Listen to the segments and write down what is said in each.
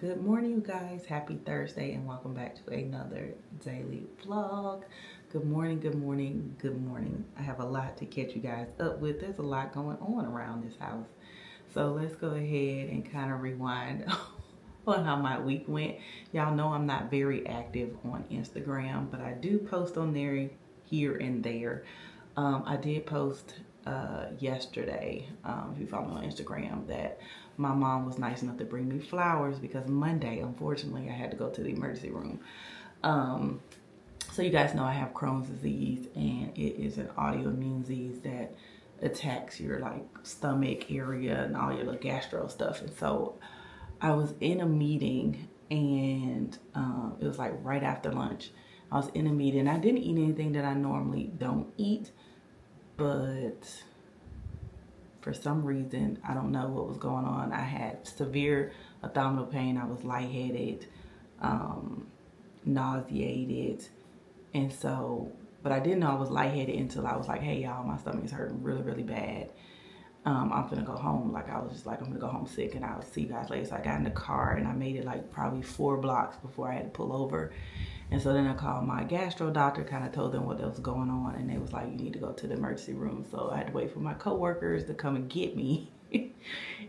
Good morning, you guys. Happy Thursday and welcome back to another daily vlog. Good morning, good morning, good morning. I have a lot to catch you guys up with. There's a lot going on around this house. So let's go ahead and kind of rewind on how my week went. Y'all know I'm not very active on Instagram, but I do post on there here and there. I did post yesterday, if you follow me on Instagram, that my mom was nice enough to bring me flowers because Monday, unfortunately, I had to go to the emergency room. So you guys know I have Crohn's disease, and it is an autoimmune disease that attacks your like stomach area and all your little gastro stuff. And so I was in a meeting, and it was like right after lunch. I was in a meeting. I didn't eat anything that I normally don't eat, but for some reason, I don't know what was going on. I had severe abdominal pain. I was lightheaded, nauseated. And so, but I didn't know I was lightheaded until I was like, hey y'all, my stomach is hurting really, really bad. I'm gonna go home. Like I was just like, I'm gonna go home sick and I'll see you guys later. So I got in the car and I made it like probably 4 blocks before I had to pull over. And so then I called my gastro doctor, kind of told them what was going on, and they was like, you need to go to the emergency room. So I had to wait for my coworkers to come and get me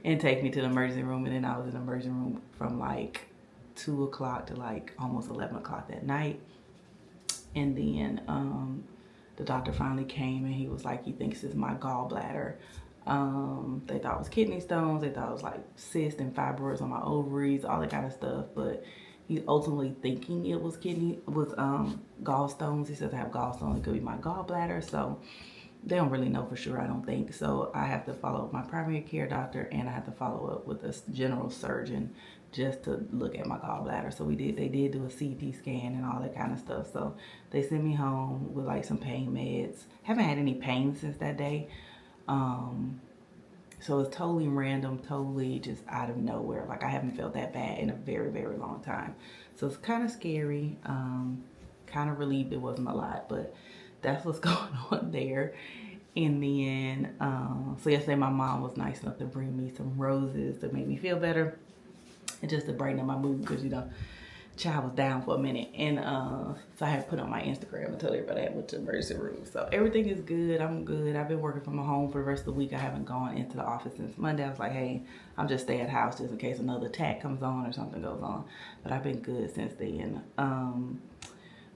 and take me to the emergency room. And then I was in the emergency room from like 2 o'clock to like almost 11 o'clock that night. And then the doctor finally came and he was like, he thinks it's my gallbladder. They thought it was kidney stones. They thought it was like cysts and fibroids on my ovaries, all that kind of stuff. But he's ultimately thinking it was gallstones. He says I have gallstones. It could be my gallbladder. So they don't really know for sure, I don't think. So I have to follow up my primary care doctor, and I have to follow up with a general surgeon just to look at my gallbladder. So they did do a CT scan and all that kind of stuff. So they sent me home with like some pain meds. Haven't had any pain since that day. So it's totally random, totally just out of nowhere. Like I haven't felt that bad in a very, very long time. So it's kind of scary, kind of relieved it wasn't a lot, but that's what's going on there. And then, so yesterday my mom was nice enough to bring me some roses to make me feel better and just to brighten up my mood because, you know, child was down for a minute. And so I had to put on my Instagram and tell everybody I went to the emergency room. So everything is good. I'm good. I've been working from home for the rest of the week. I haven't gone into the office since Monday. I was like, hey, I'll just stay at the house just in case another attack comes on or something goes on. But I've been good since then.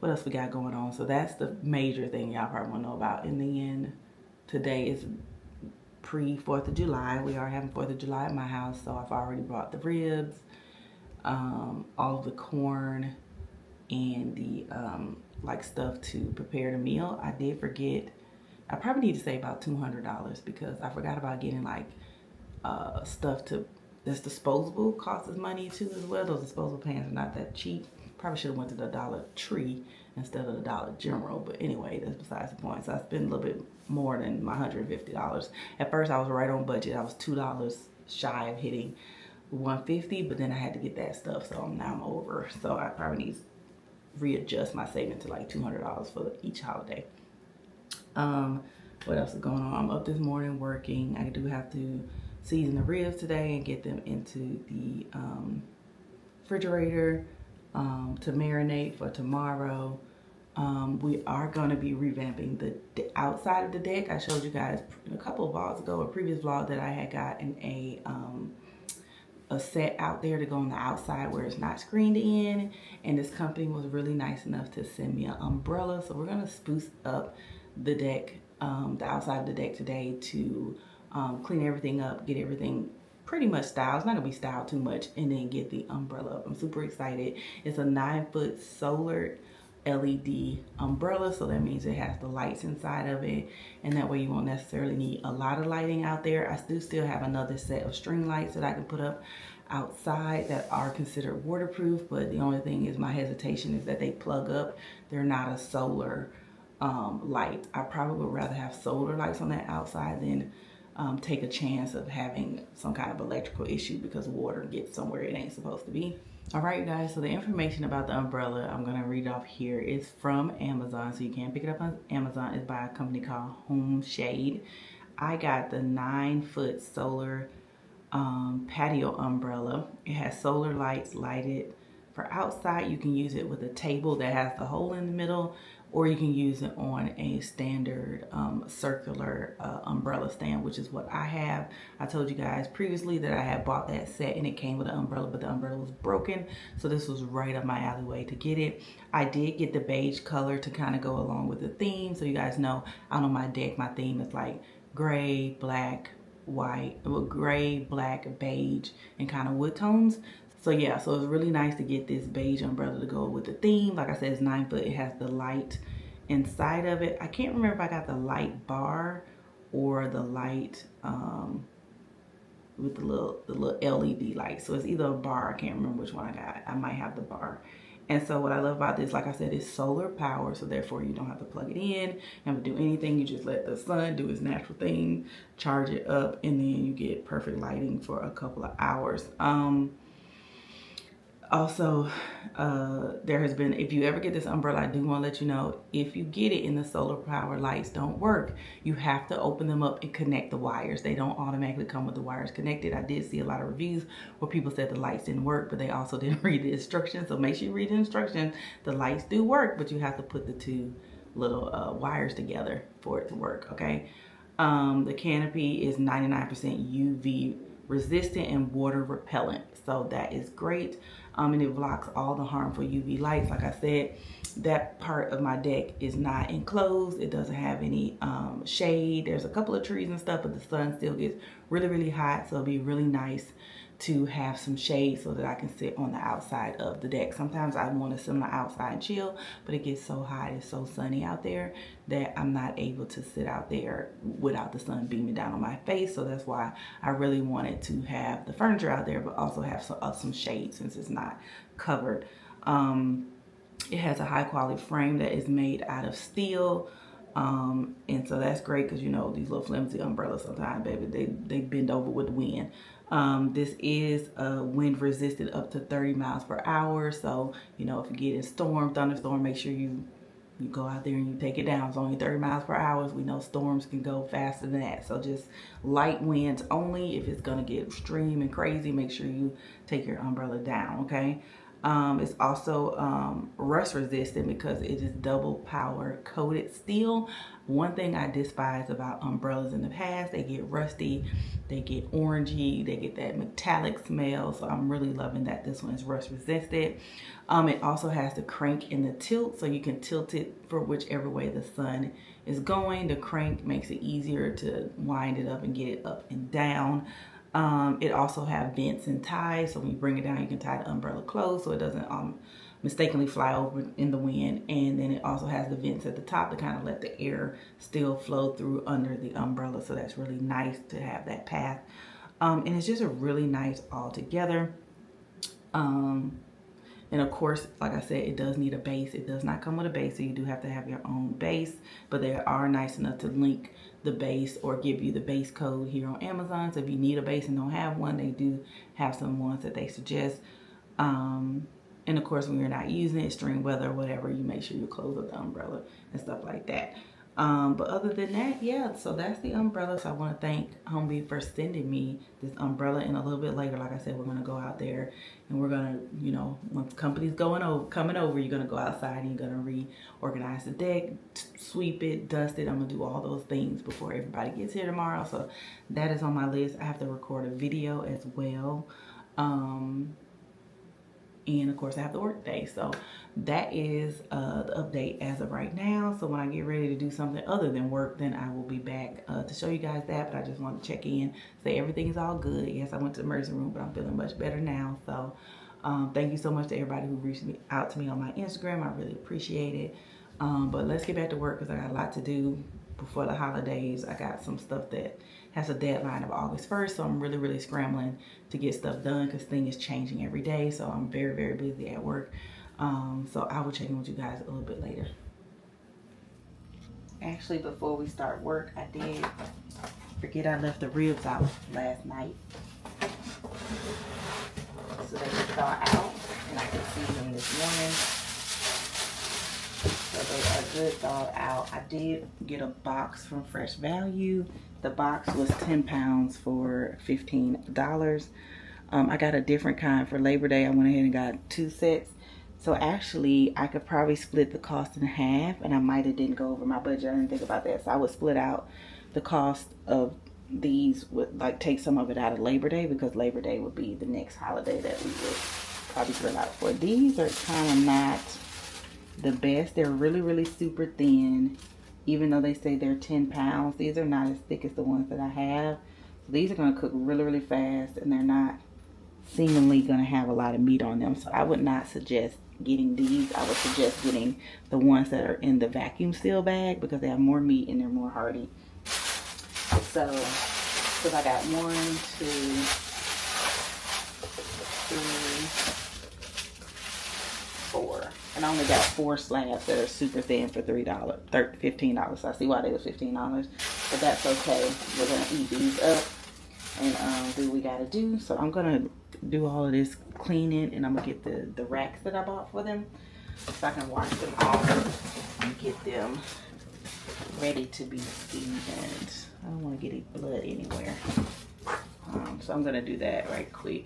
What else we got going on? So that's the major thing y'all probably want to know about. In the end, today is pre-4th of July. We are having 4th of July at my house. So I've already brought the ribs, all of the corn, and the like stuff to prepare the meal. I did forget. I probably need to save about $200 because I forgot about getting like stuff that's disposable. Costs us money too as well. Those disposable pans are not that cheap. Probably should have went to the Dollar Tree instead of the Dollar General, but anyway, that's besides the point. So I spent a little bit more than my $150. At first I was right on budget. I was $2 shy of hitting $150, but then I had to get that stuff, so now I'm over. So I probably need to readjust my saving to like $200 for each holiday. What else is going on? I'm up this morning working. I do have to season the ribs today and get them into the refrigerator to marinate for tomorrow. We are going to be revamping the outside of the deck. I showed you guys a couple of vlogs ago, a previous vlog, that I had gotten a set out there to go on the outside where it's not screened in, and this company was really nice enough to send me an umbrella. So we're going to spruce up the deck, the outside of the deck today to clean everything up, get everything pretty much styled. It's not gonna be styled too much, and then get the umbrella up. I'm super excited. It's a 9-foot solar LED umbrella, so that means it has the lights inside of it, and that way you won't necessarily need a lot of lighting out there. I do still have another set of string lights that I can put up outside that are considered waterproof, but the only thing is my hesitation is that they plug up. They're not a solar light. I probably would rather have solar lights on that outside than take a chance of having some kind of electrical issue because water gets somewhere it ain't supposed to be. All right, you guys, so the information about the umbrella, I'm gonna read off here, is from Amazon, so you can pick it up on Amazon. It's by a company called HomeShade. I got the 9-foot solar Patio umbrella. It has solar lights lighted for outside. You can use it with a table that has the hole in the middle, or you can use it on a standard circular umbrella stand, which is what I have. I told you guys previously that I had bought that set and it came with an umbrella, but the umbrella was broken. So this was right up my alleyway to get it. I did get the beige color to kind of go along with the theme. So you guys know, out on my deck, my theme is like gray, black, white, well, gray, black, beige, and kind of wood tones. So yeah, so it's really nice to get this beige umbrella to go with the theme. Like I said, it's 9 foot. It has the light inside of it. I can't remember if I got the light bar or the light with the little LED light. So it's either a bar. I can't remember which one I got. I might have the bar. And so what I love about this, like I said, is solar power. So therefore you don't have to plug it in, you don't have to do anything. You just let the sun do its natural thing, charge it up, and then you get perfect lighting for a couple of hours. Also, there has been, if you ever get this umbrella, I do want to let you know, if you get it and the solar power lights don't work, you have to open them up and connect the wires. They don't automatically come with the wires connected. I did see a lot of reviews where people said the lights didn't work, but they also didn't read the instructions. So make sure you read the instructions. The lights do work, but you have to put the two little wires together for it to work, okay? The canopy is 99% UV resistant and water repellent, so that is great. And it blocks all the harmful UV lights. Like I said, that part of my deck is not enclosed. It doesn't have any shade. There's a couple of trees and stuff, but the sun still gets really, really hot, so it'll be really nice to have some shade so that I can sit on the outside of the deck. Sometimes I want to sit on the outside and chill, but it gets so hot, it's so sunny out there that I'm not able to sit out there without the sun beaming down on my face. So that's why I really wanted to have the furniture out there, but also have some shade since it's not covered. It has a high quality frame that is made out of steel. And so that's great because, you know, these little flimsy umbrellas sometimes, baby, they bend over with the wind. This is wind resistant up to 30 miles per hour. So, you know, if you get a storm, thunderstorm, make sure you go out there and you take it down. It's only 30 miles per hour. We know storms can go faster than that. So just light winds only. If it's gonna get extreme and crazy, make sure you take your umbrella down, okay? It's also rust resistant because it is double power coated steel. One thing I despise about umbrellas in the past, they get rusty, they get orangey, they get that metallic smell. So I'm really loving that this one is rust resistant. It also has the crank and the tilt, so you can tilt it for whichever way the sun is going. The crank makes it easier to wind it up and get it up and down. It also have vents and ties, so when you bring it down, you can tie the umbrella closed so it doesn't mistakenly fly over in the wind. And then it also has the vents at the top to kind of let the air still flow through under the umbrella. So that's really nice to have that path. And it's just a really nice all together. And of course, like I said, it does need a base. It does not come with a base, so you do have to have your own base, but they are nice enough to link the base or give you the base code here on Amazon. So if you need a base and don't have one, they do have some ones that they suggest. And of course, when you're not using it, extreme weather or whatever, you make sure you close up the umbrella and stuff like that. But other than that, yeah, so that's the umbrella. So I want to thank HomeShade for sending me this umbrella. And a little bit later, like I said, we're going to go out there and we're going to, you know, once company's coming over, you're going to go outside and you're going to reorganize the deck, sweep it, dust it. I'm going to do all those things before everybody gets here tomorrow. So that is on my list. I have to record a video as well. And of course I have the work day. So that is the update as of right now. So when I get ready to do something other than work, then I will be back to show you guys that. But I just want to check in, say everything is all good. Yes, I went to the emergency room, but I'm feeling much better now. So thank you so much to everybody who reached out to me on my Instagram. I really appreciate it. But let's get back to work because I got a lot to do before the holidays. I got some stuff that has a deadline of August 1st, so I'm really, really scrambling to get stuff done because things is changing every day. So I'm very, very busy at work. So I will check in with you guys a little bit later. Actually, before we start work, I did forget I left the ribs out last night. So they can thaw out, and I can see them this morning. So they are good thawed out. I did get a box from Fresh Value. The box was 10 pounds for $15. I got a different kind for Labor Day. I went ahead and got 2 sets. So actually, I could probably split the cost in half, and I might have didn't go over my budget. I didn't think about that. So I would split out the cost of these, would like take some of it out of Labor Day, because Labor Day would be the next holiday that we would probably grill out for. These are kind of not the best. They're really, really super thin. Even though they say they're 10 pounds, these are not as thick as the ones that I have. So these are going to cook really, really fast, and they're not seemingly going to have a lot of meat on them. So I would not suggest getting these. I would suggest getting the ones that are in the vacuum seal bag, because they have more meat and they're more hearty. So, because I got 1, 2, 3, 4. And I only got 4 slabs that are super thin for $15. So I see why they was $15, but that's okay. We're gonna eat these up and do what we gotta do. So I'm gonna do all of this cleaning, and I'm gonna get the racks that I bought for them, so I can wash them off and get them ready to be seasoned. I don't want to get any blood anywhere, so I'm gonna do that right quick.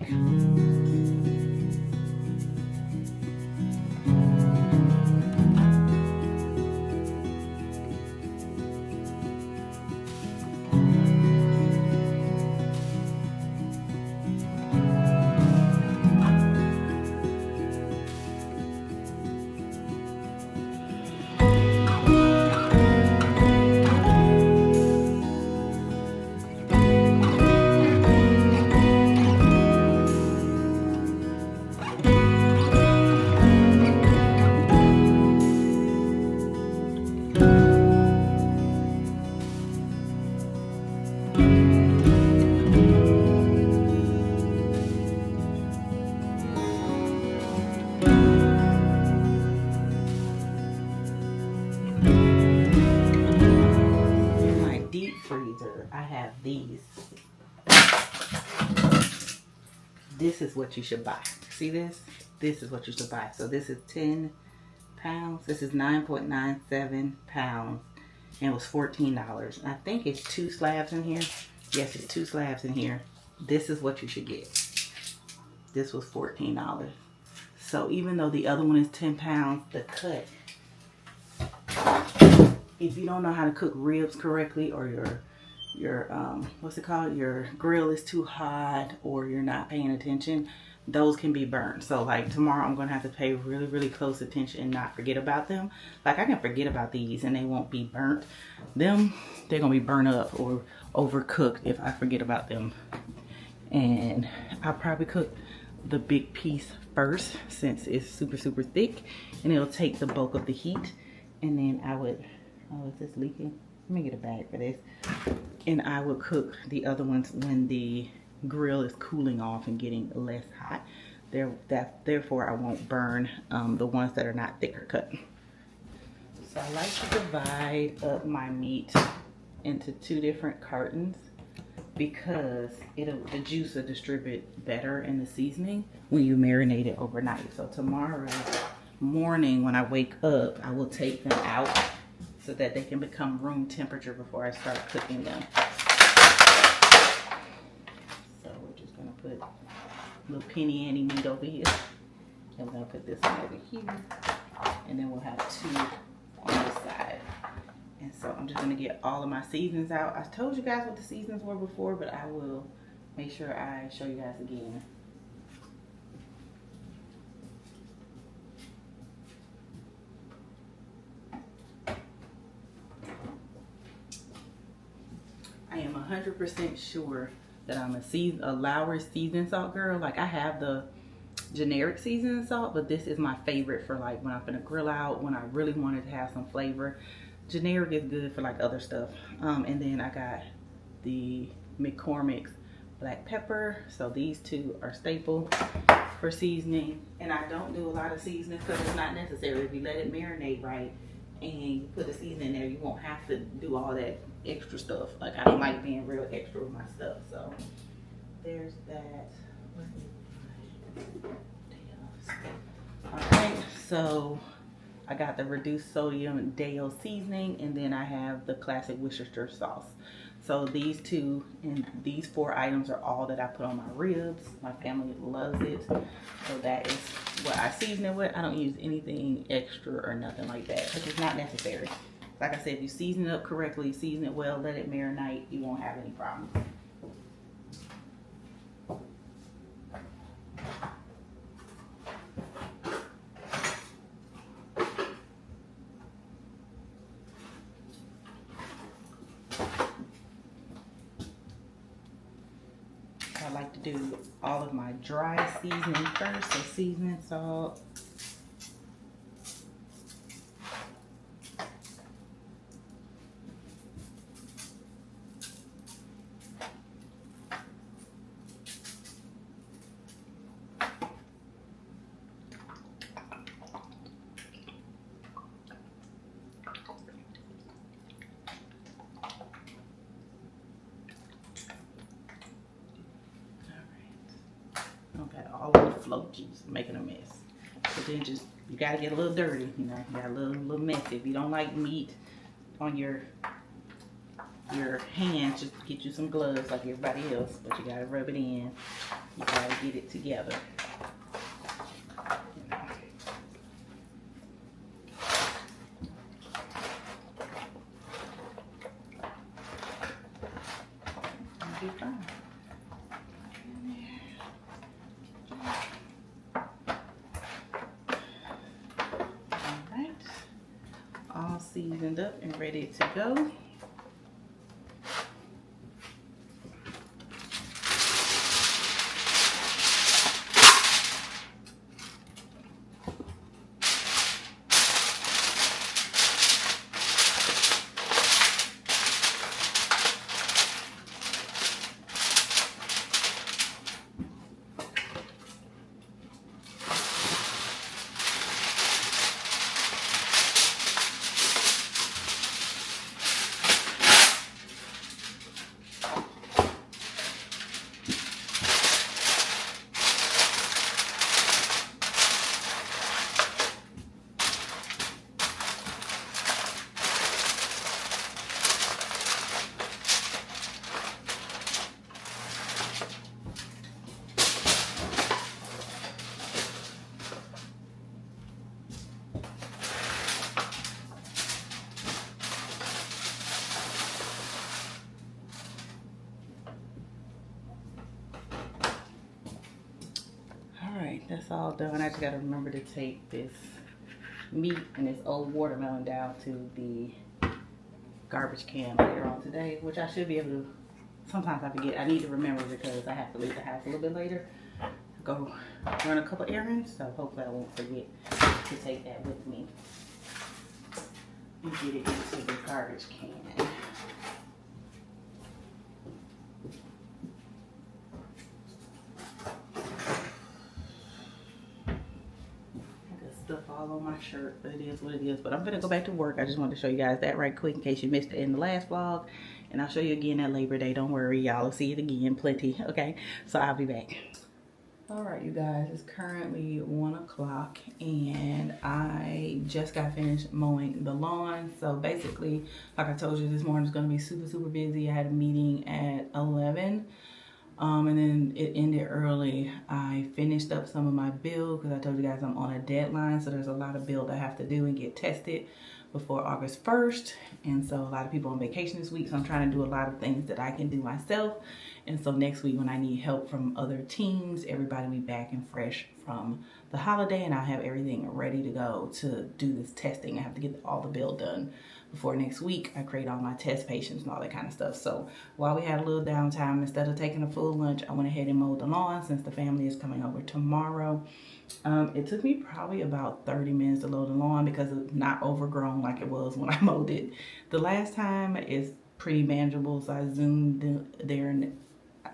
I have these. This is what you should buy. See this? This is what you should buy. So this is 10 pounds. This is 9.97 pounds. And it was $14. I think it's 2 slabs in here. Yes, it's 2 slabs in here. This is what you should get. This was $14. So even though the other one is 10 pounds, the cut, if you don't know how to cook ribs correctly, or your what's it called, your grill is too hot, or you're not paying attention, those can be burned. So like tomorrow I'm gonna have to pay really, really close attention and not forget about them. Like I can forget about these and they won't be burnt. Them, they're gonna be burnt up or overcooked if I forget about them. And I'll probably cook the big piece first, since it's super, super thick, and it'll take the bulk of the heat. And then I would, oh, is this leaking? Let me get a bag for this. And I would cook the other ones when the grill is cooling off and getting less hot. Therefore, I won't burn the ones that are not thicker cut. So I like to divide up my meat into 2 different cartons, because the juice will distribute better in the seasoning when you marinate it overnight. So tomorrow morning when I wake up, I will take them out so that they can become room temperature before I start cooking them. So we're just gonna put a little penny ante meat over here, and we're gonna put this one over here, and then we'll have 2 on this side. And so I'm just gonna get all of my seasonings out. I told you guys what the seasonings were before, but I will make sure I show you guys again. I am 100% sure that I'm a Lowry seasoned salt girl. Like I have the generic seasoned salt, but this is my favorite for like when I'm gonna grill out, when I really wanted to have some flavor. Generic is good for like other stuff. And then I got the McCormick's black pepper. So these 2 are staple for seasoning. And I don't do a lot of seasoning because it's not necessary. If you let it marinate right and you put the seasoning in there, you won't have to do all that extra stuff. Like I don't like being real extra with my stuff. So there's that. Alright, so I got the reduced sodium Dale seasoning, and then I have the classic Worcestershire sauce. So these two and these 4 items are all that I put on my ribs. My family loves it. So that is what I season it with. I don't use anything extra or nothing like that because it's not necessary. Like I said, if you season it up correctly, season it well, let it marinate, you won't have any problem. I like to do all of my dry seasoning first, so seasoning, salt. All of the float juice, making a mess. But then just, you gotta get a little dirty, you know, you got a little messy. If you don't like meat on your hands, just get you some gloves like everybody else, but you gotta rub it in. You gotta get it together. You'll be fine. All seasoned up and ready to go. That's all done. I just gotta remember to take this meat and this old watermelon down to the garbage can later on today, which I should be able to. Sometimes I forget. I need to remember because I have to leave the house a little bit later, go run a couple errands, so hopefully I won't forget to take that with me and get it into the garbage can. Stuff all on my shirt, but it is what it is. But I'm gonna go back to work. I just wanted to show you guys that right quick in case you missed it in the last vlog, and I'll show you again at Labor Day. Don't worry, y'all will see it again plenty. Okay, so I'll be back. All right, you guys, it's currently 1 o'clock and I just got finished mowing the lawn. So basically, like I told you, this morning is gonna be super busy. I had a meeting at 11. And then it ended early. I finished up some of my build because I told you guys I'm on a deadline. So there's a lot of build I have to do and get tested before August 1st. And so a lot of people on vacation this week. So I'm trying to do a lot of things that I can do myself. And so next week when I need help from other teams, everybody will be back and fresh from the holiday. And I'll have everything ready to go to do this testing. I have to get all the build done before next week. I create all my test patients and all that kind of stuff. So while we had a little downtime, instead of taking a full lunch, I went ahead and mowed the lawn since the family is coming over tomorrow. It took me probably about 30 minutes to mow the lawn because it's not overgrown like it was when I mowed it the last time. It's pretty manageable. So I zoomed there and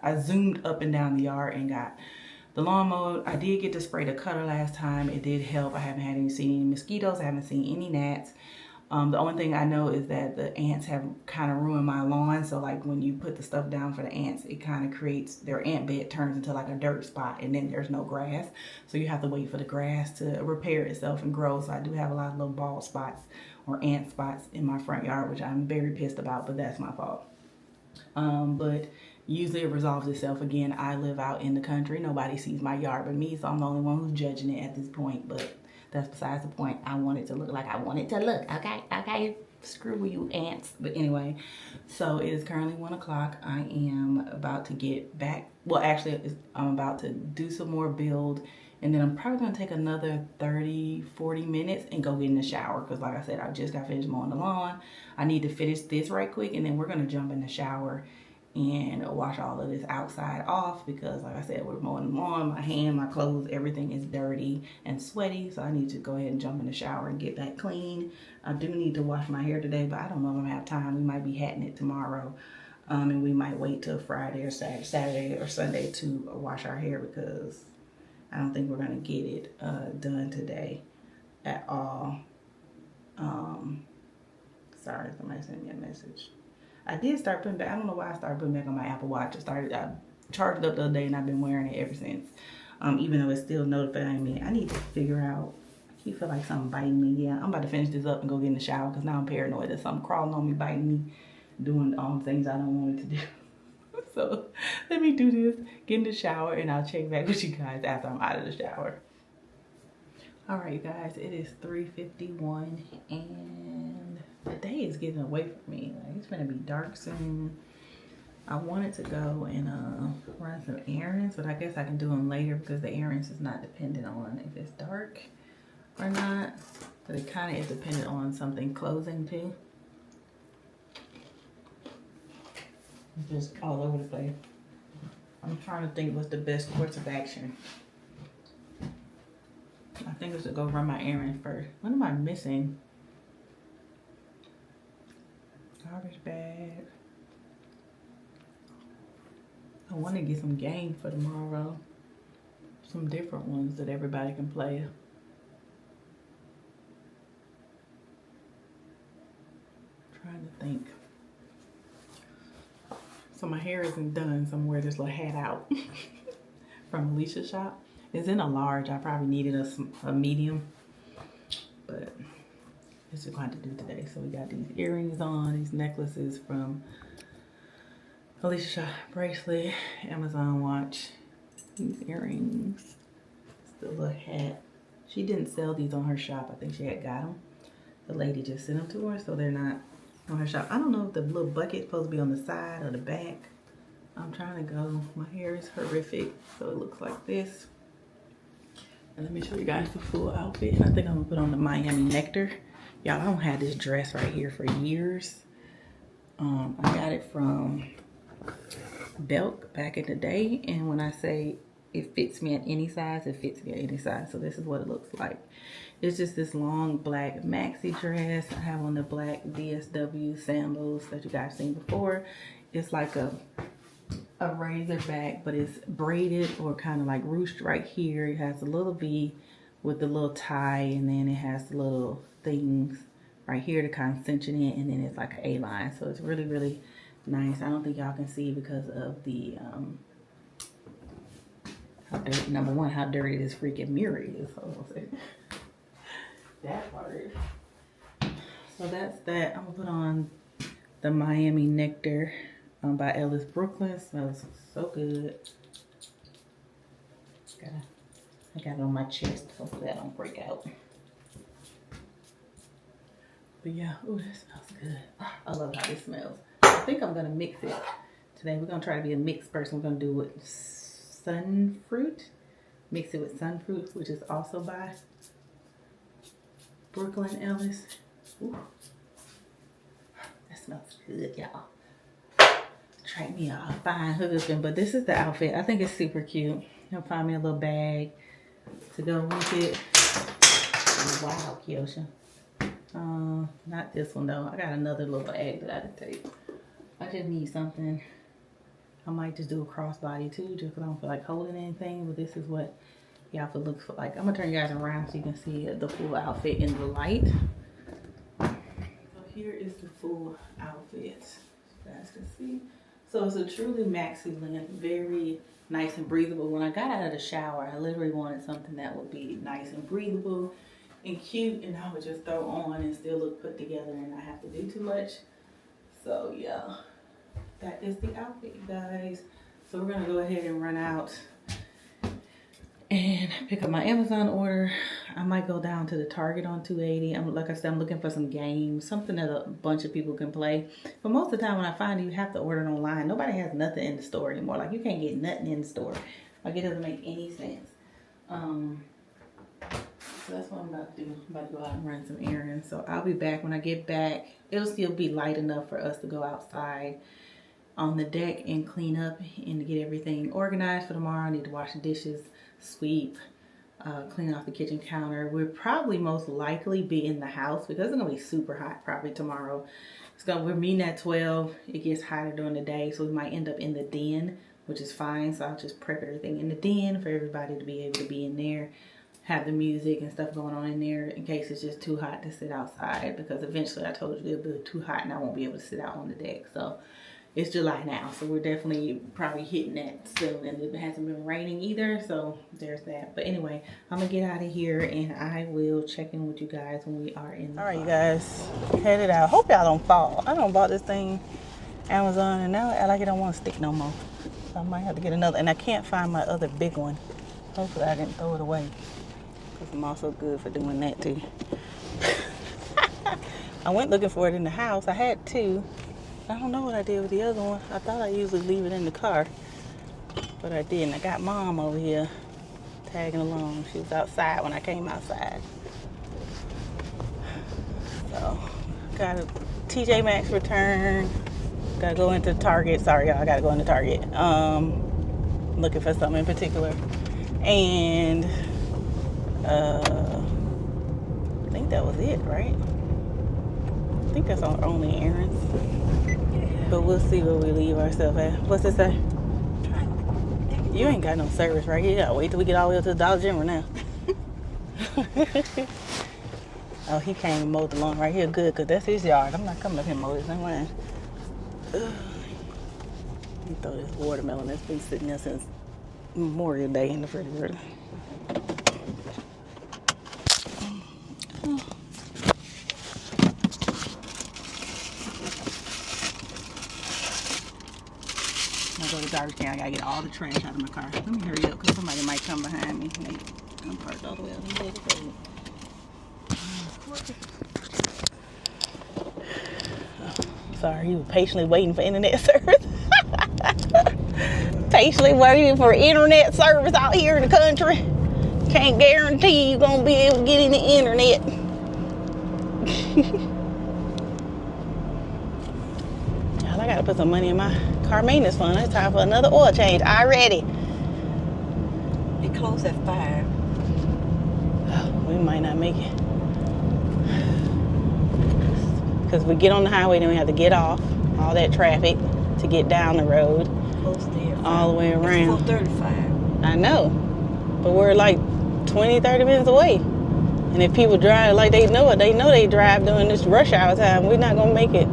I zoomed up and down the yard and got the lawn mowed. I did get to spray the cutter last time. It did help. I haven't seen any mosquitoes. I haven't seen any gnats. The only thing I know is that the ants have kind of ruined my lawn. So like when you put the stuff down for the ants, it kind of creates, their ant bed turns into like a dirt spot and then there's no grass. So you have to wait for the grass to repair itself and grow. So I do have a lot of little bald spots or ant spots in my front yard, which I'm very pissed about, but that's my fault. But usually it resolves itself. Again, I live out in the country. Nobody sees my yard but me, so I'm the only one who's judging it at this point. But that's besides the point. I want it to look like I want it to look. Okay, okay. Screw you, ants. But anyway, so it is currently 1 o'clock. I am about to get back. Well, actually, I'm about to do some more build. And then I'm probably going to take another 30, 40 minutes and go get in the shower. Because like I said, I just got finished mowing the lawn. I need to finish this right quick. And then we're going to jump in the shower and wash all of this outside off. Because like I said, we're mowing the lawn. My hand, my clothes, everything is dirty and sweaty. So I need to go ahead and jump in the shower and get that clean. I do need to wash my hair today. But I don't know if I'm going to have time. We might be hatting it tomorrow. And we might wait till Friday or Saturday or Sunday to wash our hair. Because I don't think we're gonna get it done today at all. Sorry, somebody sent me a message. I did start putting back, I don't know why I started putting back on my Apple Watch. I charged it up the other day and I've been wearing it ever since. Even though it's still notifying me. I need to figure out, I keep feel like something biting me. Yeah, I'm about to finish this up and go get in the shower because now I'm paranoid that something crawling on me, biting me, doing all the things I don't want it to do. So let me do this, get in the shower, and I'll check back with you guys after I'm out of the shower. All right, guys, it is 3:51, and the day is getting away from me. Like, it's gonna be dark soon. I wanted to go and run some errands, but I guess I can do them later because the errands is not dependent on if it's dark or not. But it kind of is dependent on something closing too. Just all over the place. I'm trying to think what's the best course of action. I think it's to go run my errands first. What am I missing? Garbage bag. I want to get some games for tomorrow. Some different ones that everybody can play. Trying to think. So my hair isn't done, so I'm wearing this little hat out from Alicia's shop. It's in a large. I probably needed a medium, but it's just going to do today. So we got these earrings on, these necklaces from Alicia's shop, bracelet, Amazon watch, these earrings, the little hat. She didn't sell these on her shop. I think she had got them. The lady just sent them to her, so they're not on her shop. I don't know if the little bucket's supposed to be on the side or the back. I'm trying to go. My hair is horrific, so it looks like this. And let me show you guys the full outfit. I think I'm gonna put on the Miami Nectar. Y'all, I don't have this dress right here for years. I got it from Belk back in the day, and when I say it fits me at any size, it fits me at any size. So this is what it looks like. It's just this long black maxi dress. I have on the black DSW sandals that you guys seen before. It's like a razor back, but it's braided or kind of like ruched right here. It has a little V with the little tie, and then it has the little things right here to kind of cinch it in, and then it's like an A-line. So it's really, really nice. I don't think y'all can see because of the how dirty, number one, how dirty this freaking mirror is. That part. So that's that. I'm gonna put on the Miami Nectar by Ellis Brooklyn. Smells so good. I got it on my chest. Hopefully that don't break out. But yeah, oh, that smells good. I love how this smells. I think I'm gonna mix it today. We're gonna try to be a mixed person. We're gonna do it with sun fruit. Mix it with sun fruit, which is also by Brooklyn Ellis. Ooh. That smells good, y'all. Try me a fine husband, but this is the outfit. I think it's super cute. You'll find me a little bag to go with it. Oh, wow, Keoshia. Not this one though. I got another little bag that I can take. I just need something. I might just do a crossbody too, just because I don't feel like holding anything. But this is what the outfit looks like. I'm gonna turn you guys around so you can see the full outfit in the light. So here is the full outfit. You guys can see. So it's a truly maxi length, very nice and breathable. When I got out of the shower, I literally wanted something that would be nice and breathable and cute, and I would just throw on and still look put together and not have to do too much. So yeah, that is the outfit, you guys. So we're gonna go ahead and run out and pick up my Amazon order. I might go down to the Target on 280. Like I said, I'm looking for some games, something that a bunch of people can play. But most of the time when I find you have to order it online, nobody has nothing in the store anymore. Like you can't get nothing in the store. Like it doesn't make any sense. So that's what I'm about to do. I'm about to go out and run some errands. So I'll be back. When I get back, it'll still be light enough for us to go outside on the deck and clean up and to get everything organized for tomorrow. I need to wash the dishes, sweep, clean off the kitchen counter. We'll probably most likely be in the house because it's gonna be super hot probably tomorrow. We're meeting at 12. It gets hotter during the day, so we might end up in the den, which is fine. So I'll just prep everything in the den for everybody to be able to be in there, have the music and stuff going on in there in case it's just too hot to sit outside, because eventually I told you it'll be too hot and I won't be able to sit out on the deck. So it's July now, so we're definitely probably hitting that soon, and it hasn't been raining either, so there's that. But anyway, I'm gonna get out of here and I will check in with you guys when we are in the car. All right, you guys, headed out. Hope y'all don't fall. I done bought this thing Amazon and now I like it don't want to stick no more, so I might have to get another. And I can't find my other big one. Hopefully I didn't throw it away, because I'm also good for doing that too. I went looking for it in the house. I had two. I don't know what I did with the other one. I thought I usually leave it in the car, but I didn't. I got Mom over here tagging along. She was outside when I came outside. So, got a TJ Maxx return. Gotta go into Target. Sorry, y'all. I gotta go into Target. Looking for something in particular. And, I think that was it, right? I think that's our only errands. But we'll see where we leave ourselves at. What's it say? You ain't got no service right here. You gotta wait till we get all the way up to the Dollar General now. Oh, he came and mowed the lawn right here. Good, because that's his yard. I'm not coming up here and mow this lawn. Let me throw this watermelon that's been sitting there since Memorial Day in the refrigerator. Go to garbage can. I gotta get all the trash out of my car. Let me hurry up because somebody might come behind me. I'm parked all the way up in the sorry, you were patiently waiting for internet service. Patiently waiting for internet service out here in the country. Can't guarantee you're gonna be able to get any internet. Y'all, I gotta put some money in my car maintenance fund. It's time for another oil change. Already. It closed at 5. Oh, we might not make it. Because we get on the highway, then we have to get off all that traffic to get down the road. Closed there. All the way around. It's 4:35. I know. But we're like 20, 30 minutes away. And if people drive like they know it, they know they drive during this rush hour time. We're not going to make it.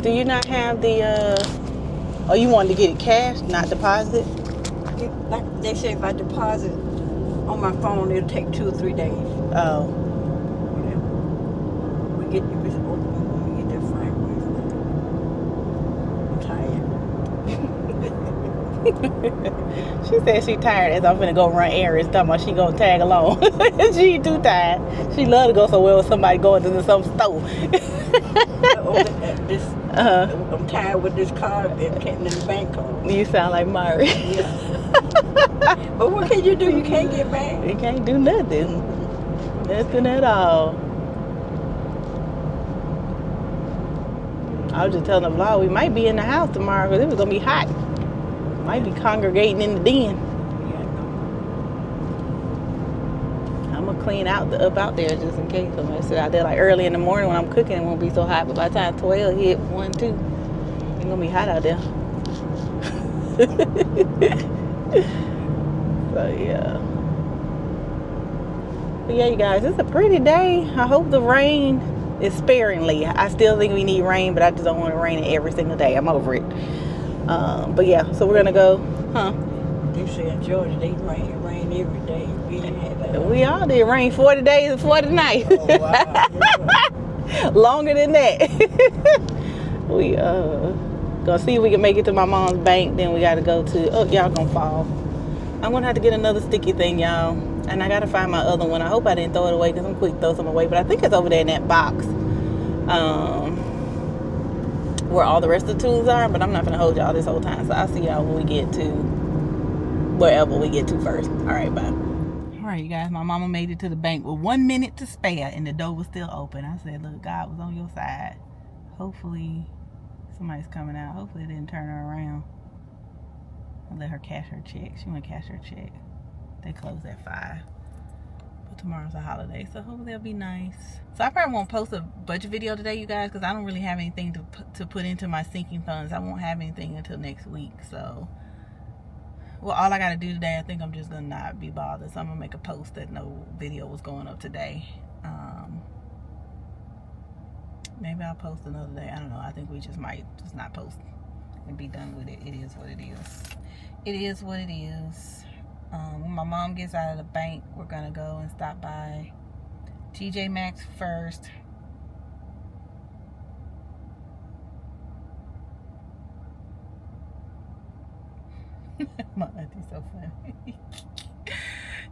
Do you not have the, oh, you wanted to get it cash, not deposit? Like they say, if I deposit on my phone, it'll take 2 or 3 days. Oh. Yeah. We get that fine. I'm tired. She said she tired as I'm finna go run errands, talking about she gonna tag along. She ain't too tired. She love to go somewhere with somebody going to some store. I'm tired with this card and getting in the bank card. You sound like Margaret. Yeah. But what can you do? You can't get back. You can't do nothing. Nothing at all. I was just telling the vlog we might be in the house tomorrow because it was gonna be hot. Might be congregating in the den. I'm gonna clean out up out there just in case. I'm gonna sit out there like early in the morning when I'm cooking. It won't be so hot. But by the time 12 hit 1, 2, it's gonna be hot out there. So yeah. But yeah, you guys, it's a pretty day. I hope the rain it's sparingly. I still think we need rain, but I just don't want it raining every single day. I'm over it. But yeah, so we're gonna go, huh? You say in Georgia, they rain every day. We didn't have that. We all did rain 40 days and 40 nights. Oh, wow. Longer than that. We gonna see if we can make it to my mom's bank. Then we gotta go to, oh, y'all gonna fall. I'm gonna have to get another sticky thing, y'all. And I gotta find my other one. I hope I didn't throw it away because I'm quick to throw some away. But I think it's over there in that box. Where all the rest of the tools are. But I'm not gonna hold y'all this whole time. So I'll see y'all when we get to wherever we get to first. Alright, bye. Alright, you guys, my mama made it to the bank with 1 minute to spare and the door was still open. I said, look, God was on your side. Hopefully somebody's coming out. Hopefully they didn't turn her around and let her cash her check. She want to cash her check. They close at 5. But tomorrow's a holiday, so hopefully it'll be nice. So I probably won't post a budget video today, you guys, because I don't really have anything to put into my sinking funds. I won't have anything until next week. So, well, all I got to do today, I think I'm just going to not be bothered. So I'm going to make a post that no video was going up today. Maybe I'll post another day. I don't know. I think we just might just not post and be done with it. It is what it is. It is what it is. When my mom gets out of the bank, we're going to go and stop by TJ Maxx first. My auntie's so funny.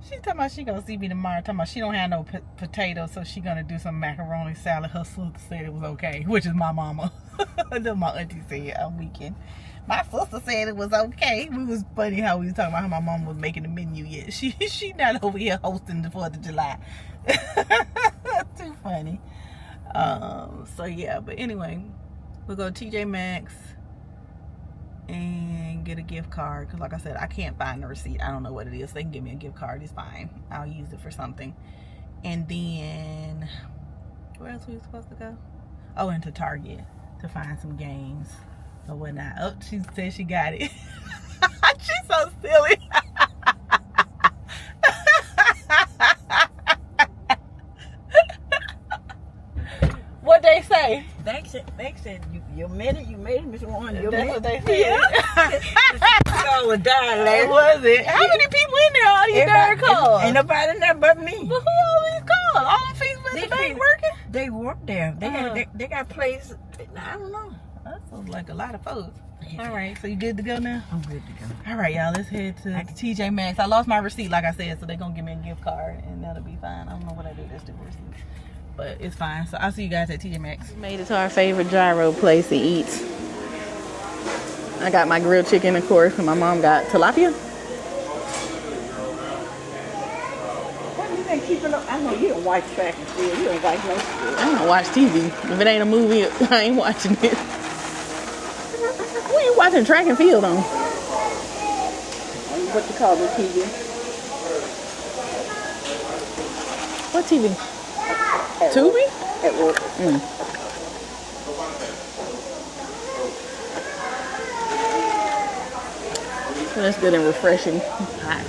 She talking about she gonna see me tomorrow. Talking about she don't have no potatoes, so she gonna do some macaroni salad. Her sister said it was okay, which is my mama. That's my auntie said on weekend. My sister said it was okay. It was funny how we was talking about how my mom was making the menu yet. She not over here hosting the 4th of July. Too funny. So yeah, but anyway, we'll go to TJ Maxx and get a gift card, because like I said, I can't find the receipt. I don't know what it is. They can give me a gift card, it's fine. I'll use it for something. And then where else were we supposed to go? Oh, into Target to find some games or whatnot. Oh, she said she got it. She's so silly. What they say? They said you made it, Miss Warren. That's what they said. Y'all was dying last. Was it? How many people in there? All these darn cars. Ain't nobody in there but me. But who all these cars? All the people in the bank working? They work there. They got place. I don't know. That sounds like a lot of folks. All right, so you good to go now? I'm good to go. All right, y'all, let's head to TJ Maxx. I lost my receipt, like I said, so they're gonna give me a gift card, and that'll be fine. I don't know what I do with this stupid receipt, but it's fine. So I'll see you guys at TJ Maxx. We made it to our favorite gyro place to eat. I got my grilled chicken, of course, and my mom got tilapia. What do you think keeping up? I know you don't watch track and field. You don't watch no field. I don't watch TV. If it ain't a movie, I ain't watching it. What are you watching track and field on? What you call the TV? What TV? Tubi? At work. That's good and refreshing. It's hot.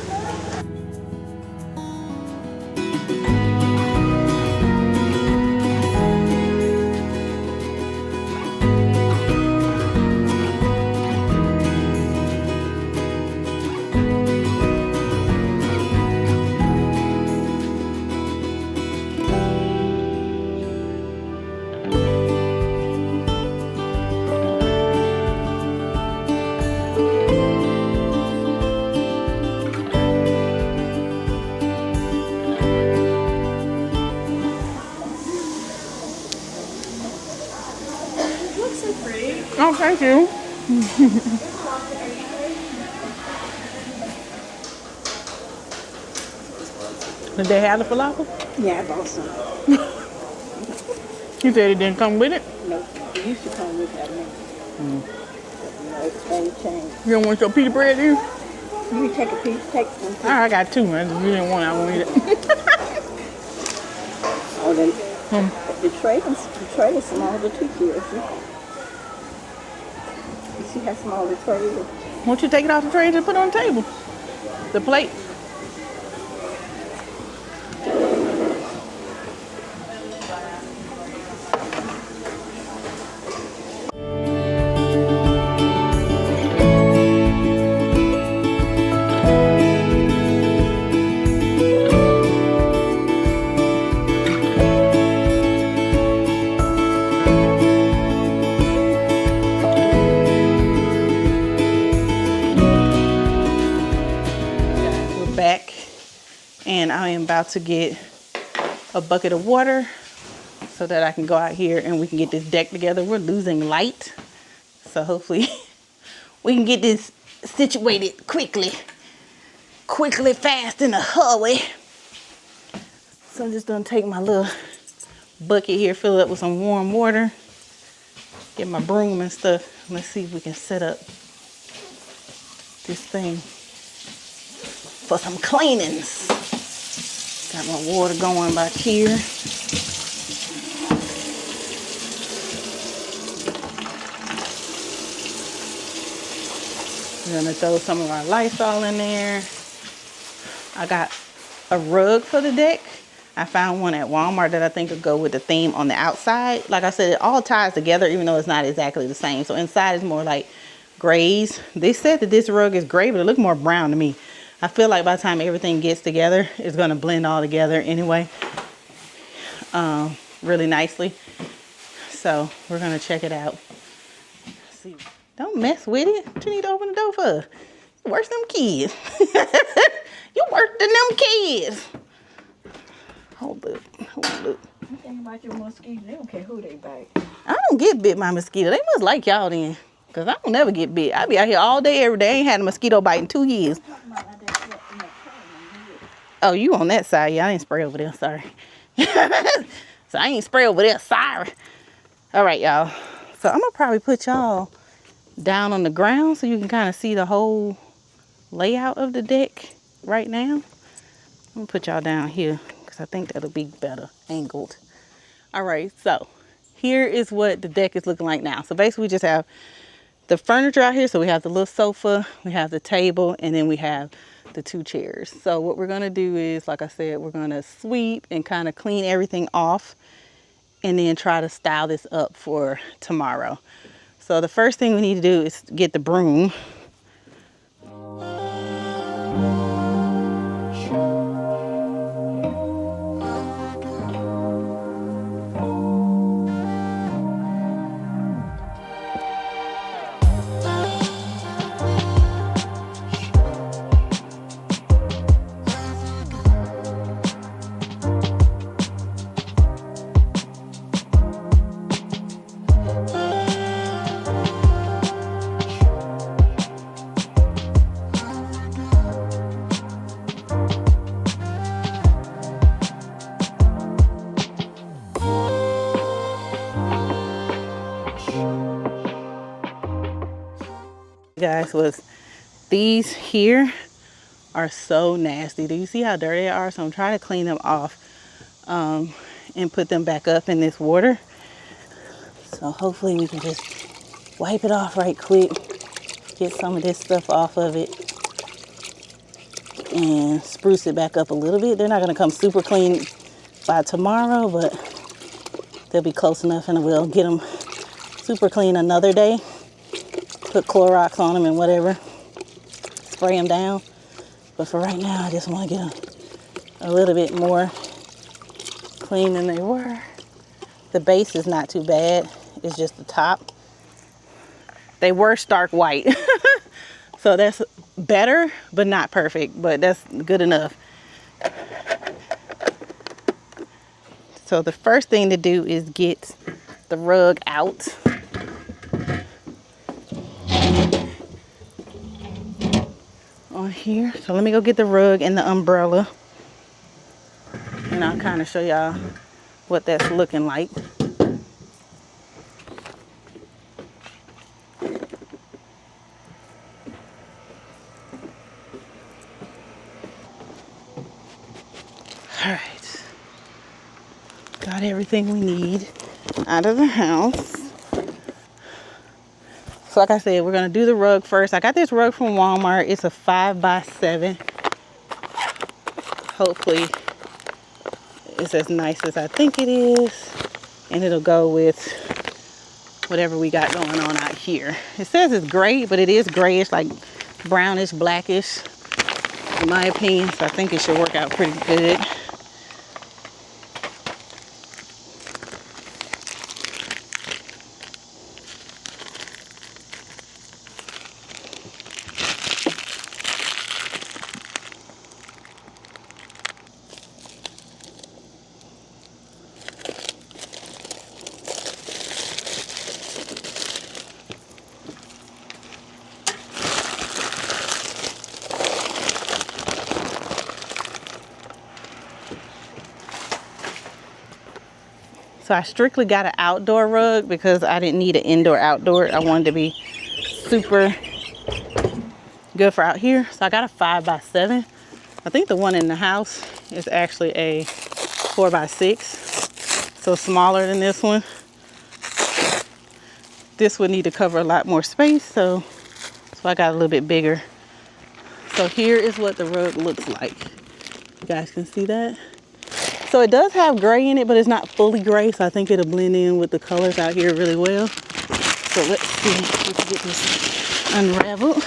Oh, thank you. Did they have the falafel? Yeah, I bought some. You said it didn't come with it? No, it used to come with that. No, everything changed. You don't want your pita bread, do you? You can take a piece, take some. I got 2, man. If you didn't want it, I won't eat it. Oh, then the tray is smaller too, Keoshia. You see how small the tray is? Won't you take it off the tray and just put it on the table? The plate. And I am about to get a bucket of water so that I can go out here and we can get this deck together. We're losing light, so hopefully we can get this situated quickly, fast in a hurry. So I'm just gonna take my little bucket here, fill it up with some warm water, get my broom and stuff. Let's see if we can set up this thing for some cleanings. Got my water going back here. We're gonna throw some of our Lysol in there. I got a rug for the deck. I found one at Walmart that I think would go with the theme on the outside. Like I said, it all ties together even though it's not exactly the same. So inside is more like grays. They said that this rug is gray, but it looked more brown to me. I feel like by the time everything gets together, it's gonna blend all together anyway, really nicely. So we're gonna check it out. See, don't mess with it. What you need to open the door for? You worse than them kids. You worse than them kids. Hold up. You think about your mosquitoes, they don't care who they bite. I don't get bit by mosquitoes. They must like y'all then. Because I don't never get bit. I be out here all day, every day. I ain't had a mosquito bite in 2 years. Oh, you on that side. Yeah, I didn't spray over there. Sorry. So I ain't spray over there. Sorry. All right, y'all. So I'm going to probably put y'all down on the ground so you can kind of see the whole layout of the deck right now. I'm going to put y'all down here. I think that'll be better angled. All right, so here is what the deck is looking like now. So basically we just have the furniture out here. So we have the little sofa, we have the table, and then we have the 2 chairs. So what we're gonna do is, like I said, we're gonna sweep and kind of clean everything off and then try to style this up for tomorrow. So the first thing we need to do is get the broom. Guys, was these here are so nasty. Do you see how dirty they are? So I'm trying to clean them off and put them back up in this water. So hopefully we can just wipe it off right quick, get some of this stuff off of it, and spruce it back up a little bit. They're not going to come super clean by tomorrow, but they'll be close enough and we'll get them super clean another day. Put Clorox on them and whatever, spray them down. But for right now, I just want to get them a little bit more clean than they were. The base is not too bad. It's just the top. They were stark white. So that's better, but not perfect. But that's good enough. So the first thing to do is get the rug out. On here. So let me go get the rug and the umbrella. And I'll kind of show y'all what that's looking like. Alright. Got everything we need out of the house. So like I said, we're going to do the rug first. I got this rug from Walmart. It's a 5x7. Hopefully it's as nice as I think it is. And it'll go with whatever we got going on out here. It says it's gray, but it is grayish, like brownish, blackish, in my opinion. So I think it should work out pretty good. So I strictly got an outdoor rug because I didn't need an indoor outdoor. I wanted to be super good for out here. So I got a 5x7. I think the one in the house is actually a 4x6. So smaller than this one. This would need to cover a lot more space. So I got a little bit bigger. So here is what the rug looks like. You guys can see that. So it does have gray in it, but it's not fully gray. So I think it'll blend in with the colors out here really well. So let's see if we can get this unraveled.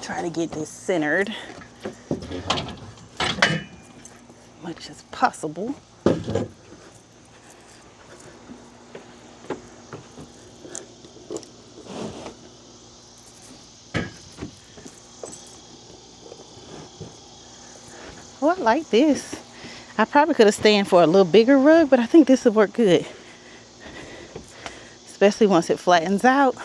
Try to get this centered as much as possible. Oh, I like this. I probably could have stayed for a little bigger rug, but I think this would work good, especially once it flattens out.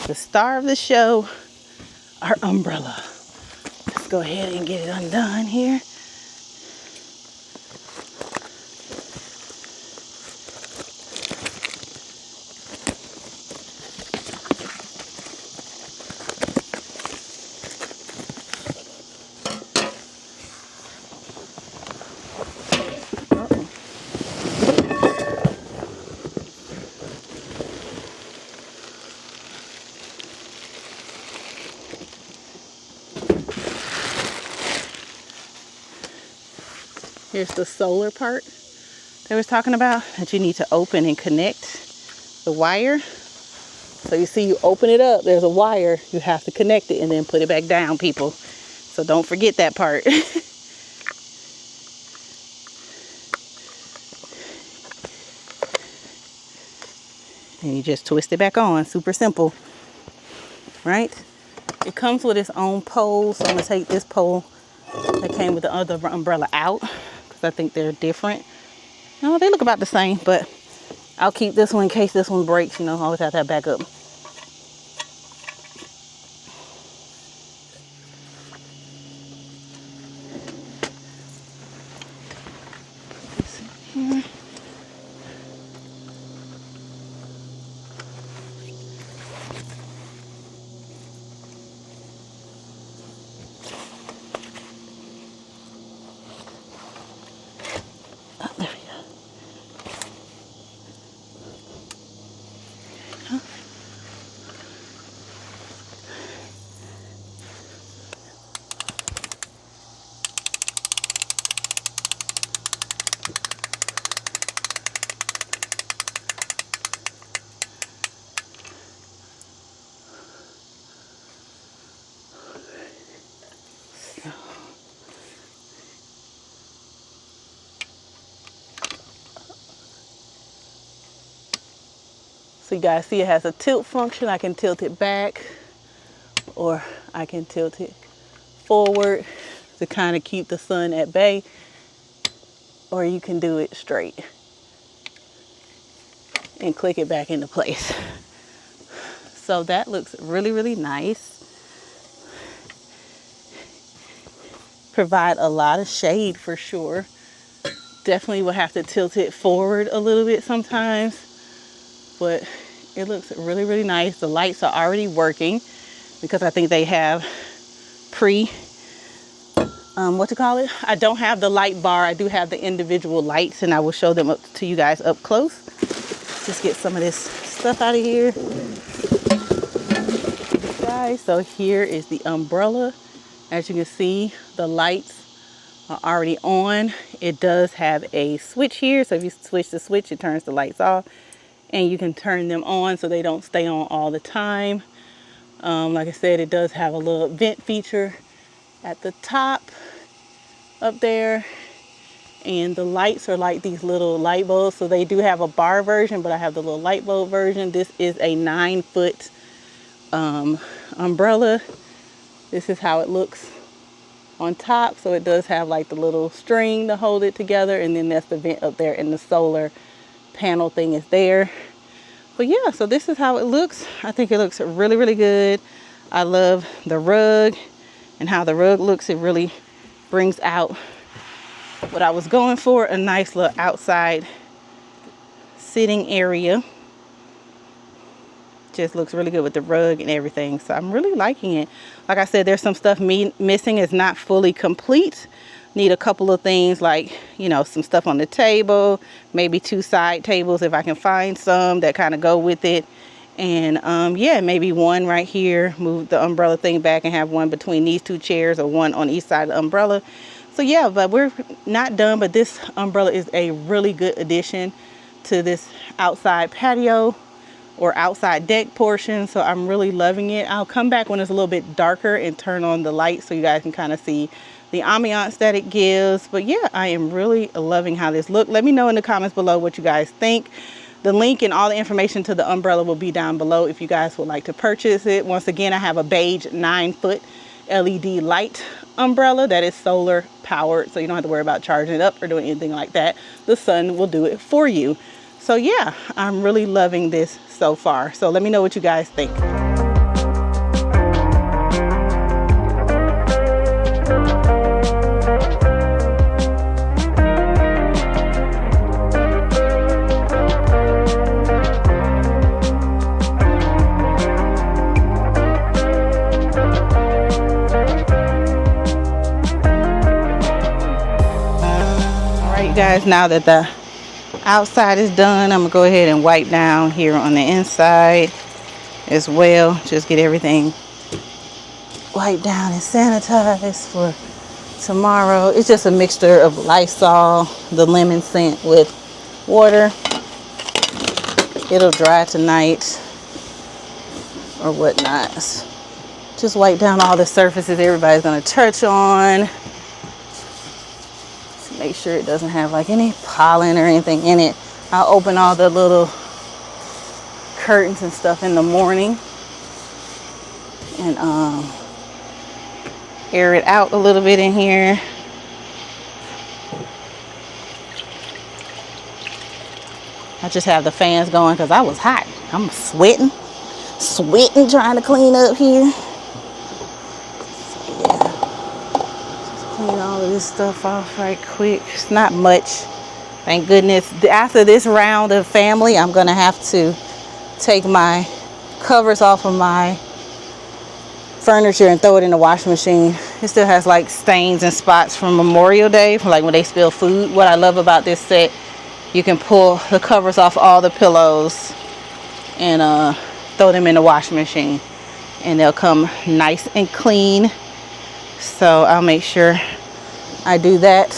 The star of the show, our umbrella. Let's go ahead and get it undone here. Here's the solar part they was talking about that you need to open and connect the wire. So you see, you open it up, there's a wire, you have to connect it and then put it back down, people. So don't forget that part. And you just twist it back on, super simple, right? It comes with its own pole, so I'm gonna take this pole that came with the other umbrella out, because I think they're different. No, they look about the same, but I'll keep this one in case this one breaks. You know, always have to have backup. Here. Oh, there we go. Huh? So you guys see it has a tilt function. I can tilt it back or I can tilt it forward to kind of keep the sun at bay, or you can do it straight and click it back into place. So that looks really, really nice. Provide a lot of shade for sure. Definitely will have to tilt it forward a little bit sometimes, but it looks really, really nice. The lights are already working because I think they have I don't have the light bar. I do have the individual lights, and I will show them up to you guys up close. Just get some of this stuff out of here. Guys, so here is the umbrella. As you can see, the lights are already on. It does have a switch here, so if you switch the switch, it turns the lights off, and you can turn them on so they don't stay on all the time. Like I said, it does have a little vent feature at the top up there, and the lights are like these little light bulbs. So they do have a bar version, but I have the little light bulb version. This is a 9-foot umbrella. This is how it looks on top. So it does have like the little string to hold it together, and then that's the vent up there, and the solar panel thing is there. But yeah, so this is how it looks. I think it looks really, really good. I love the rug and how the rug looks. It really brings out what I was going for, a nice little outside sitting area. Just looks really good with the rug and everything. So I'm really liking it. Like I said, there's some stuff missing. It's not fully complete. Need a couple of things, like, you know, some stuff on the table, maybe 2 side tables if I can find some that kind of go with it. And yeah, maybe one right here, move the umbrella thing back and have one between these 2 chairs, or one on each side of the umbrella. So yeah, but we're not done. But this umbrella is a really good addition to this outside patio or outside deck portion. So I'm really loving it. I'll come back when it's a little bit darker and turn on the light so you guys can kind of see the ambiance that it gives. But yeah, I am really loving how this looks. Let me know in the comments below what you guys think. The link and all the information to the umbrella will be down below if you guys would like to purchase it. Once again, I have a beige 9-foot LED light umbrella that is solar powered, so you don't have to worry about charging it up or doing anything like that. The sun will do it for you. So yeah, I'm really loving this so far. So let me know what you guys think. Guys, now that the outside is done, I'm gonna go ahead and wipe down here on the inside as well. Just get everything wiped down and sanitized for tomorrow. It's just a mixture of Lysol, the lemon scent with water. It'll dry tonight or whatnot. Just wipe down all the surfaces everybody's gonna touch on. Make sure it doesn't have like any pollen or anything in it. I'll open all the little curtains and stuff in the morning and air it out a little bit in here. I just have the fans going because I was hot. I'm sweating trying to clean up here. Clean all of this stuff off right quick. It's not much, thank goodness. After this round of family, I'm gonna have to take my covers off of my furniture and throw it in the washing machine. It still has like stains and spots from Memorial Day, from like when they spill food. What I love about this set, you can pull the covers off all the pillows and throw them in the washing machine, and they'll come nice and clean. So I'll make sure I do that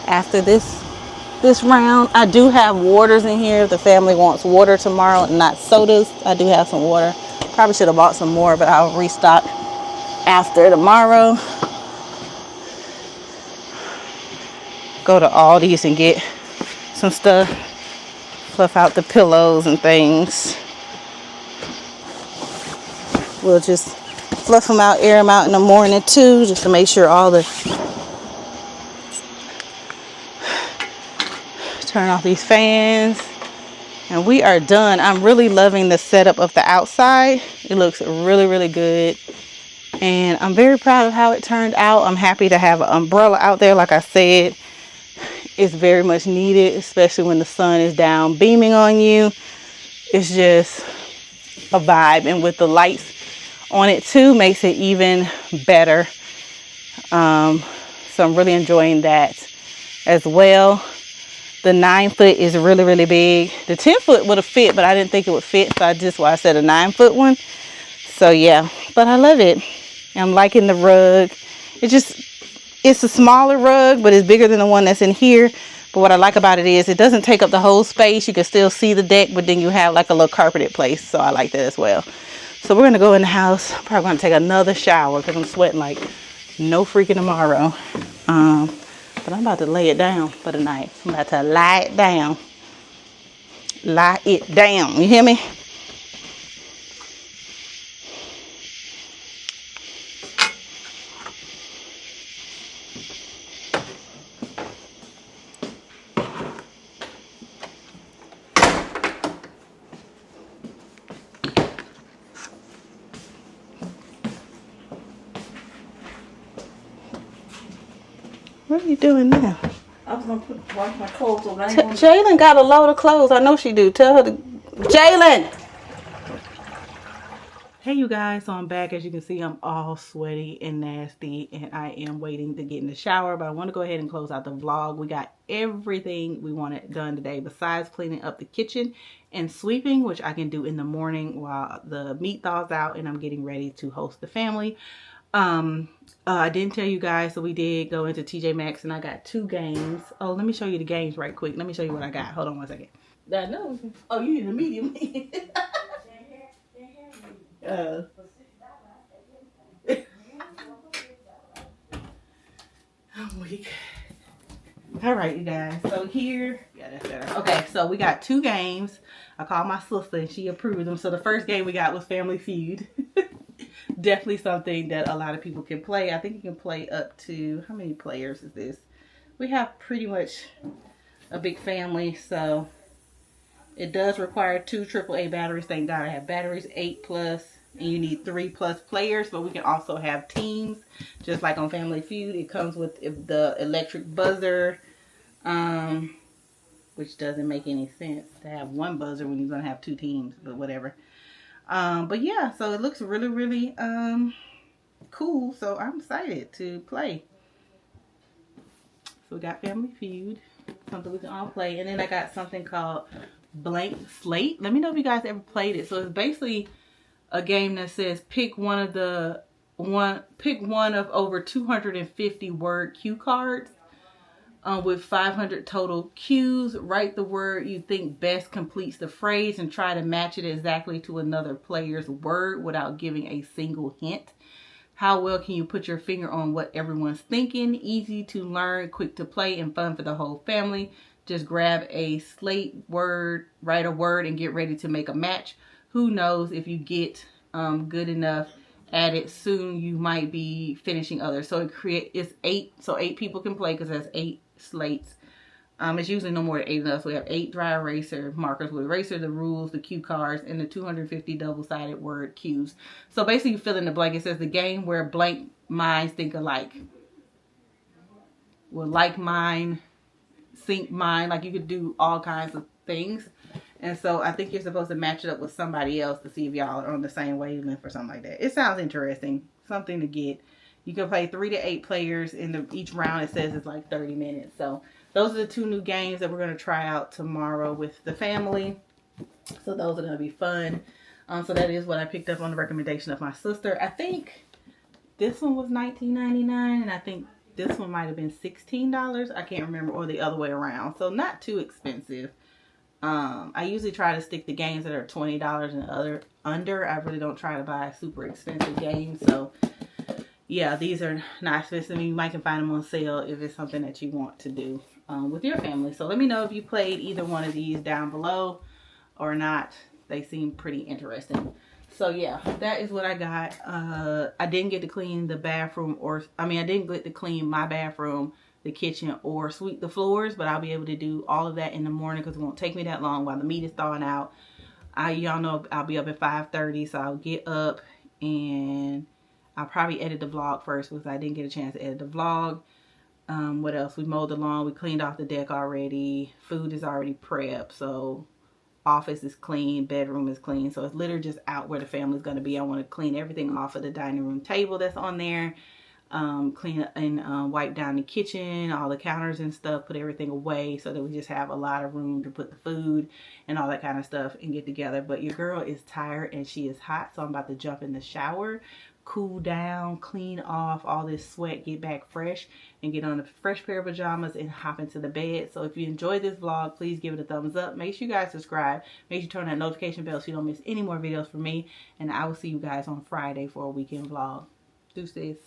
after this round. I do have waters in here if the family wants water tomorrow and not sodas. I do have some water. Probably should have bought some more, but I'll restock after tomorrow. Go to Aldi's and get some stuff, fluff out the pillows and things. We'll just fluff them out, air them out in the morning too, just to make sure all the, turn off these fans, and we are done. I'm really loving the setup of the outside. It looks really, really good. And I'm very proud of how it turned out. I'm happy to have an umbrella out there. Like I said, it's very much needed, especially when the sun is down beaming on you. It's just a vibe. And with the lights on it too, makes it even better. So I'm really enjoying that as well. The 9-foot is really, really big. The 10-foot would have fit, but I didn't think it would fit. So that's why I said a 9-foot one. So yeah, but I love it. I'm liking the rug. It's a smaller rug, but it's bigger than the one that's in here. But what I like about it is it doesn't take up the whole space. You can still see the deck, but then you have like a little carpeted place. So I like that as well. So we're going to go in the house. I'm probably going to take another shower because I'm sweating like no freaking tomorrow. But I'm about to lay it down for the night. I'm about to lie it down. Lie it down. You hear me? What are you doing now? I was gonna wash my clothes so I ain't gonna... Jalen got a load of clothes. I know she do. Tell her to... Jalen! Hey you guys, so I'm back. As you can see, I'm all sweaty and nasty and I am waiting to get in the shower, but I want to go ahead and close out the vlog. We got everything we wanted done today besides cleaning up the kitchen and sweeping, which I can do in the morning while the meat thaws out and I'm getting ready to host the family. I didn't tell you guys, so we did go into TJ Maxx and I got 2 games. Oh, let me show you the games right quick. Let me show you what I got. Hold on one second. I know. Oh, you need a medium. I'm weak. All right, you guys. So here, yeah, that's better. Okay, so we got 2 games. I called my sister and she approved them. So the first game we got was Family Feud. Definitely something that a lot of people can play. I think you can play up to, how many players is this? We have pretty much a big family, so it does require 2 AAA batteries. Thank God I have batteries 8+, and you need 3+ players, but we can also have teams, just like on Family Feud. It comes with the electric buzzer, which doesn't make any sense to have 1 buzzer when you're going to have 2 teams, but whatever. But yeah, so it looks really, really cool. So I'm excited to play. So we got Family Feud, something we can all play. And then I got something called Blank Slate. Let me know if you guys ever played it. So it's basically a game that says pick one of over 250 word cue cards. With 500 total cues, write the word you think best completes the phrase and try to match it exactly to another player's word without giving a single hint. How well can you put your finger on what everyone's thinking? Easy to learn, quick to play, and fun for the whole family. Just grab a slate word, write a word, and get ready to make a match. Who knows, if you get good enough at it, soon you might be finishing others. So it's 8, so 8 people can play because that's 8 slates. It's usually no more than 8 of us. We have 8 dry eraser markers with eraser, the rules, the cue cards, and the 250 double-sided word cues. So basically you fill in the blank. It says the game where blank minds think alike. Well, like mind, sync mind, like you could do all kinds of things. And so I think you're supposed to match it up with somebody else to see if y'all are on the same wavelength or something like that. It sounds interesting. Something to get. You can play 3 to 8 players in each round. It says it's like 30 minutes. So those are the 2 new games that we're going to try out tomorrow with the family. So those are going to be fun. So that is what I picked up on the recommendation of my sister. I think this one was $19.99 and I think this one might have been $16. I can't remember, or the other way around. So not too expensive. I usually try to stick to games that are $20 and under. I really don't try to buy super expensive games. So yeah, these are not expensive. You might can find them on sale if it's something that you want to do with your family. So let me know if you played either one of these down below or not. They seem pretty interesting. So yeah, that is what I got. I didn't get to clean the bathroom, I didn't get to clean my bathroom, the kitchen, or sweep the floors, but I'll be able to do all of that in the morning because it won't take me that long while the meat is thawing out. Y'all know I'll be up at 5:30, so I'll get up and I'll probably edit the vlog first because I didn't get a chance to edit the vlog. What else? We mowed the lawn. We cleaned off the deck already. Food is already prepped. So office is clean. Bedroom is clean. So it's literally just out where the family's going to be. I want to clean everything off of the dining room table that's on there. Clean and wipe down the kitchen, all the counters and stuff, put everything away so that we just have a lot of room to put the food and all that kind of stuff and get together. But your girl is tired and she is hot, so I'm about to jump in the shower, cool down, clean off all this sweat, get back fresh, and get on a fresh pair of pajamas and hop into the bed. So if you enjoyed this vlog, please give it a thumbs up. Make sure you guys subscribe. Make sure you turn that notification bell so you don't miss any more videos from me. And I will see you guys on Friday for a weekend vlog. Deuces.